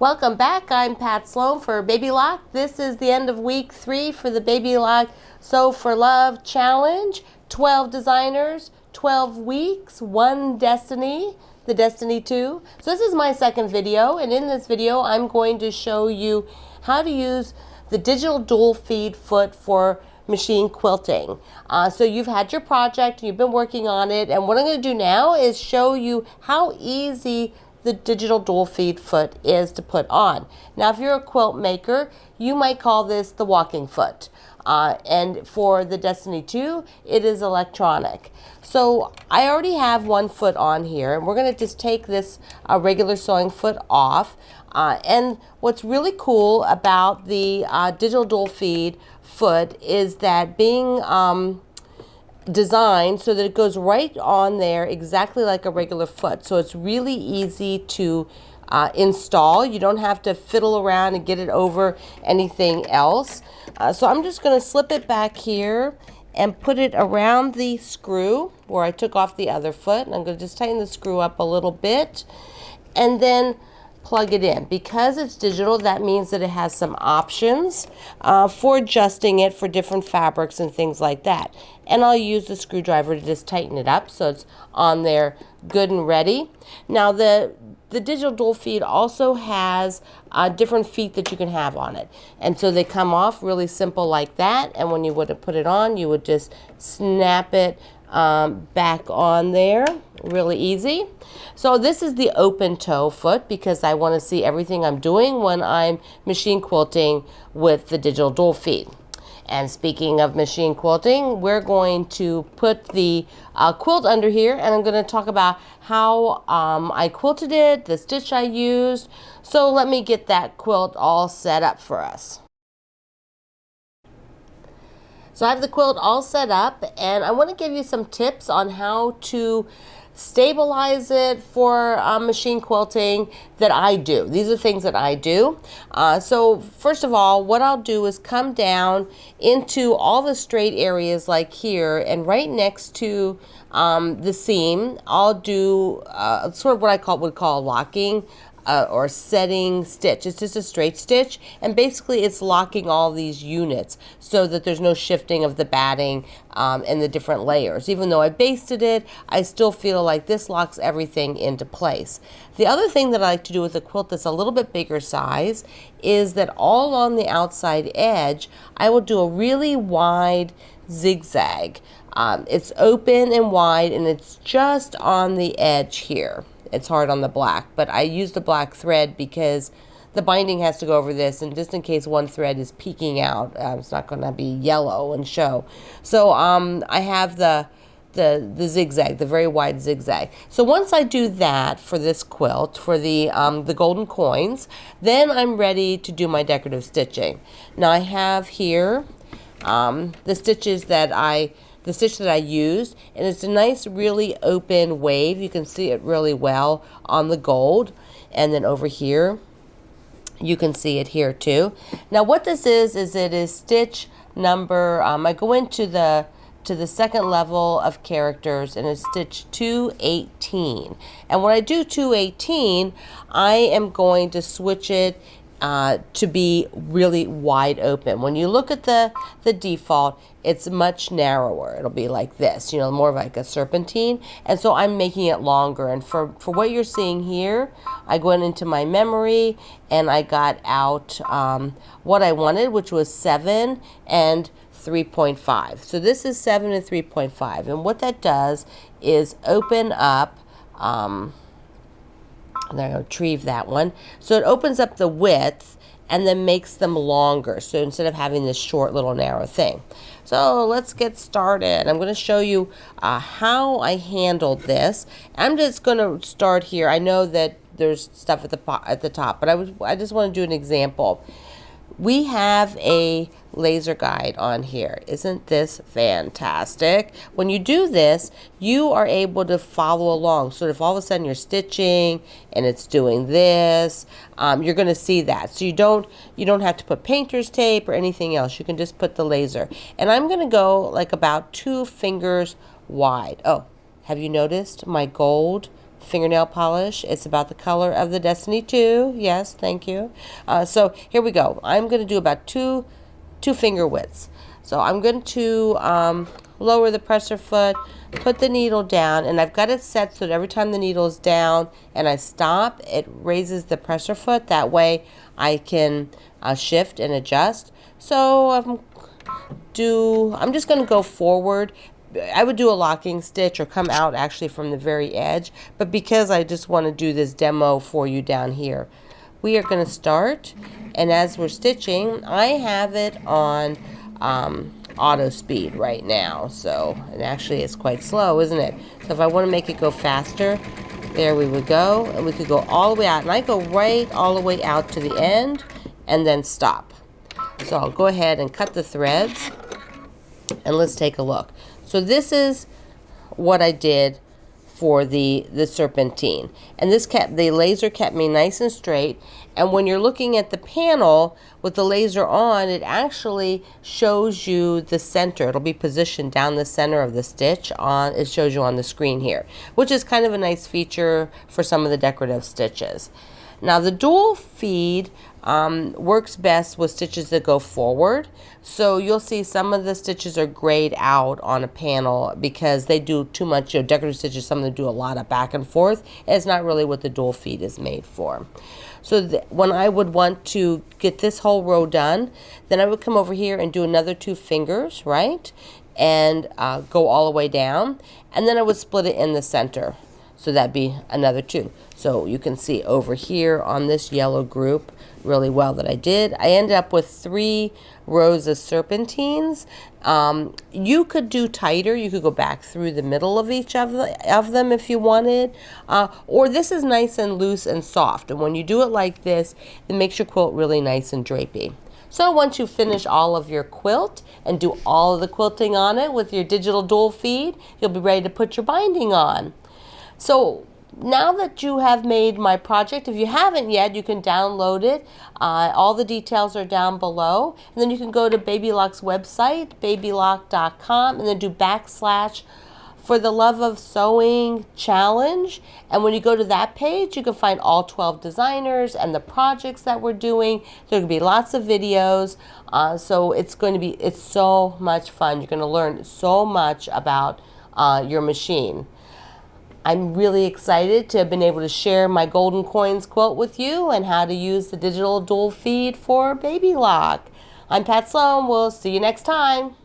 Welcome back. I'm Pat Sloan for Baby Lock. This is the end of week 3 for the Baby Lock Sew for Love Challenge. 12 designers, 12 weeks, 1 destiny, the Destiny 2. So this is my second video, and in this video I'm going to show you how to use the digital dual feed foot for machine quilting. So you've had your project, you've been working on it, and what I'm going to do now is show you how easy the digital dual feed foot is to put on. Now if you're a quilt maker, you might call this the walking foot. And for the Destiny 2, it is electronic. So I already have one foot on here, and we're going to just take this regular sewing foot off. And what's really cool about the digital dual feed foot is that being designed so that it goes right on there exactly like a regular foot. So it's really easy to install. You don't have to fiddle around and get it over anything else. So I'm just going to slip it back here and put it around the screw where I took off the other foot. And I'm going to just tighten the screw up a little bit and then plug it in. Because it's digital, that means that it has some options for adjusting it for different fabrics and things like that. And I'll use the screwdriver to just tighten it up so it's on there good and ready. Now the digital dual feed also has different feet that you can have on it. And so they come off really simple like that. And when you would have put it on, you would just snap it back on there. Really easy. So this is the open toe foot because I want to see everything I'm doing when I'm machine quilting with the digital dual feed. And speaking of machine quilting, we're going to put the quilt under here, and I'm going to talk about how I quilted it, the stitch I used. So let me get that quilt all set up for us. So I have the quilt all set up, and I want to give you some tips on how to stabilize it for machine quilting that I do. These are things that I do. So first of all, what I'll do is come down into all the straight areas like here, and right next to the seam, I'll do sort of what I would call locking or setting stitch. It's just a straight stitch, and basically it's locking all these units so that there's no shifting of the batting and the different layers. Even though I basted it, I still feel like this locks everything into place. The other thing that I like to do with a quilt that's a little bit bigger size is that all on the outside edge, I will do a really wide zigzag. It's open and wide, and it's just on the edge here. It's hard on the black, but I use the black thread because the binding has to go over this, and just in case one thread is peeking out, it's not going to be yellow and show. So I have the zigzag, the very wide zigzag. So once I do that for this quilt, for the golden coins, then I'm ready to do my decorative stitching. Now I have here the stitches that the stitch that I used, and it's a nice really open wave. You can see it really well on the gold, and then over here you can see it here too. Now what this is it is stitch number, I go into the second level of characters, and it's stitch 218. And when I do 218, I am going to switch it to be really wide open. When you look at the default, it's much narrower. It'll be like this, more of like a serpentine. And so I'm making it longer. And for what you're seeing here, I went into my memory and I got out what I wanted, which was 7 and 3.5. So this is 7 and 3.5. And what that does is open up, I'm going to retrieve that one. So it opens up the width and then makes them longer. So instead of having this short little narrow thing. So let's get started. I'm going to show you how I handled this. I'm just going to start here. I know that there's stuff at the top, but I just want to do an example. We have a laser guide on here. Isn't this fantastic? When you do this, you are able to follow along. So if all of a sudden you're stitching and it's doing this, you're going to see that. So you don't have to put painter's tape or anything else. You can just put the laser. And I'm going to go like about 2 fingers wide. Oh, have you noticed my gold fingernail polish. It's about the color of the Destiny 2. Yes, thank you. So here we go. I'm going to do about two finger widths. So I'm going to lower the presser foot, put the needle down, and I've got it set so that every time the needle is down and I stop, it raises the presser foot. That way I can shift and adjust. So I'm just going to go forward. I would do a locking stitch or come out actually from the very edge, but because I just want to do this demo for you down here, we are going to start, and as we're stitching, I have it on auto speed right now, so, and actually it's quite slow, isn't it? So if I want to make it go faster, there we would go, and we could go all the way out, and I go right all the way out to the end and then stop. So I'll go ahead and cut the threads, and let's take a look. So this is what I did for the serpentine, and the laser kept me nice and straight. And when you're looking at the panel with the laser on, it actually shows you the center. It'll be positioned down the center of the stitch. It shows you on the screen here, which is kind of a nice feature for some of the decorative stitches. Now the dual feed works best with stitches that go forward. So you'll see some of the stitches are grayed out on a panel because they do too much, decorative stitches, some of them do a lot of back and forth, and it's not really what the dual feed is made for. So when I would want to get this whole row done, then I would come over here and do another 2 fingers, right? And go all the way down, and then I would split it in the center. So that'd be another 2. So you can see over here on this yellow group really well that I did. I ended up with 3 rows of serpentines. You could do tighter. You could go back through the middle of each of them if you wanted. Or this is nice and loose and soft. And when you do it like this, it makes your quilt really nice and drapey. So once you finish all of your quilt and do all of the quilting on it with your digital dual feed, you'll be ready to put your binding on. So now that you have made my project, if you haven't yet, you can download it. All the details are down below. And then you can go to Babylock's website, babylock.com, and then do / for the Love of Sewing challenge. And when you go to that page, you can find all 12 designers and the projects that we're doing. There will be lots of videos. So it's so much fun. You're going to learn so much about your machine. I'm really excited to have been able to share my Golden Coins quilt with you and how to use the digital dual feed for Baby Lock. I'm Pat Sloan. We'll see you next time.